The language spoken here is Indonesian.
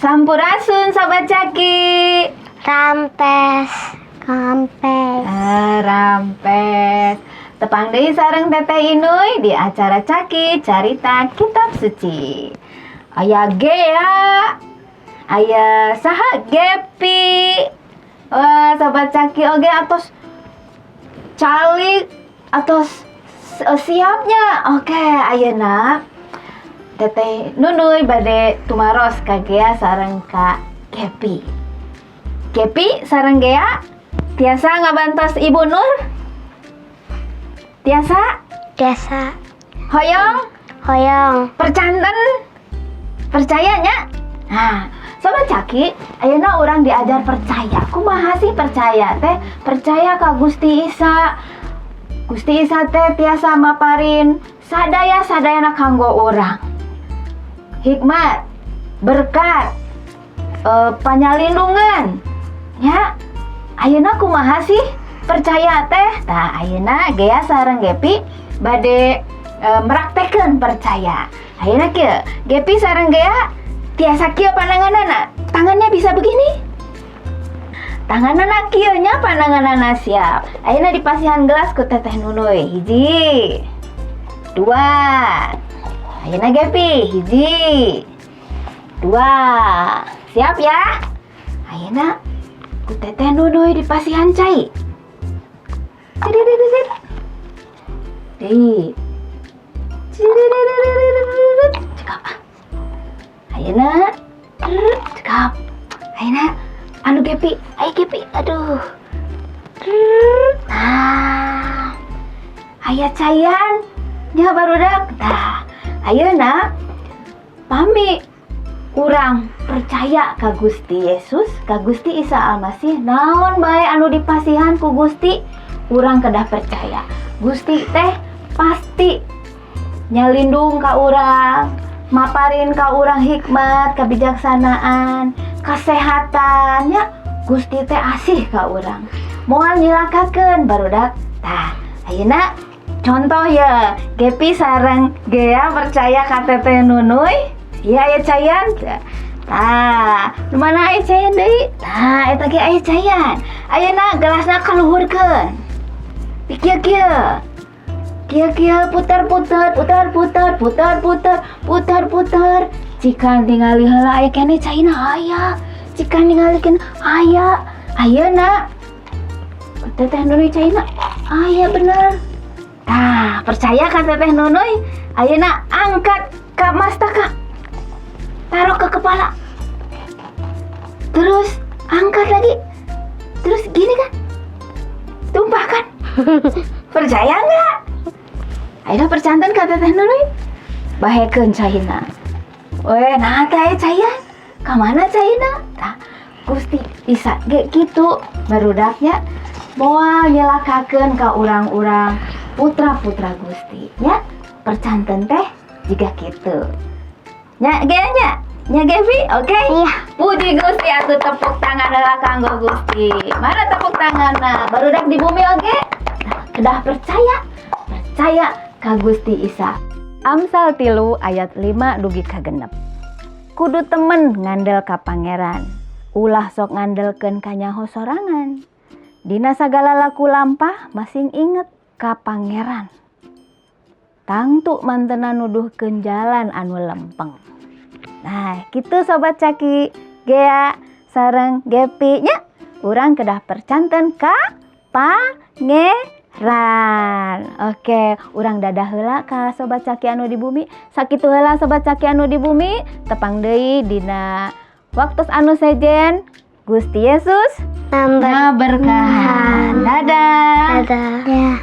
Sampurasun Sobat Caki. Rampes, kampes. Rampes. Tepang deui sareng Teteh Inuy di acara Caki Carita Kitab Suci. Aya Gea, aya saha Gepi. Wah, Sobat Caki oge atos calik atos siapnya. Oke, ayeuna Teteh Nunuy bade tumaros ka Gea sareng ka Gepi. Gepi sareng Gea tiasa ngabantos Ibu Nur? Tiasa? Biasa. Hoyong? Percanten? Percayanya? Nah, Sobat Caki, ayeuna urang diajar percaya. Kumaha sih percaya teh? Percaya ka Gusti Isa. Gusti Isa teh tiasa maparin sadaya-sadayana kanggo urang. Hikmat, berkat, panyalindungan. Ya, ayeuna kumaha sih percaya teh? Tah ayeuna Gea sareng Gepi bade meraktekeun percaya. Ayeuna kieu, Gepi sareng Gea tiasa kieu pandanganana. Tangannya bisa begini. Tanganana kieu nya pandanganana siap. Ayeuna dipasihan gelas ku Teteh Nunuy. Hiji, dua. Ayeuna Gepi, hiji, dua. Siap ya? Ayeuna ku Teteh Nunuy dipasihan cai. Deui. Cekap. Ayeuna cekap. Ayeuna anu Gepi, ayo Gepi. Aduh. Nah. Aya caian. Nya barudak. Tah. Ayeuna pami urang percaya ka Gusti Yesus, ka Gusti Isa Almasih, naon bae anu dipasihan ku Gusti, urang kedah percaya. Gusti teh pasti nyalindung ka urang, maparin ka urang hikmat, kebijaksanaan, kasehatannya. Gusti teh asih ka urang. Moal nyilakakeun barudak. Tah, ayeuna contoh ya, Gepi sareng Gea percaya ka Teteh Nunuy. Iya aya cayan. Tah, di mana aya cayan deui? Tah, eta ge aya cayan. Ayeuna gelasna kaluhurkeun. Kieu-kieu. Kieu-kieu puter-puter. Cikan tingali heula aya keneh caina aya. Cikan tingalikeun aya. Ayeuna Teteh Nunuy caina aya bener. Nah, percaya kan Teteh Nunuy? Ayeuna angkat ka mastaka. Taruh ke kepala. Terus angkat lagi. Terus gini kan? Tumpahkan. Percaya enggak? Ayeuna percanten ka Teteh Nunuy. Bahekeun caina. Weh, nah teh caian. Ka mana caina? Tah, Gusti Isa ge kitu barudaknya moal nyelakakeun ka urang-urang putra-putra Gusti nya. Percanten teh jiga kitu nya. Gea nya Gepi, oke? Iya. Puji Gusti atuh, tepuk tangan heula kanggo Gusti. Mana tepuk tanganna? Barudak di bumi oge kedah percaya ka Gusti Isa. Amsal 3 ayat 5 dugi ka 6. Kudu temen ngandel ka pangeran, ulah sok ngandelkeun ka nyaho sorangan. Dina sagala laku lampah masing inget ka pangeran. Tangtu mantena nuduhkeun jalan anu lempeng. Nah, kitu Sobat Caki, Gea sareng Gepi nya. Urang kedah percanten ka pangeran. Oke, urang dadah heula ka Sobat Caki anu di bumi. Sakitu heula Sobat Caki anu di bumi, tepang deui dina waktos anu sejen. Gusti Yesus Berkahan. berkahan. Dadah. Dadah. Ya.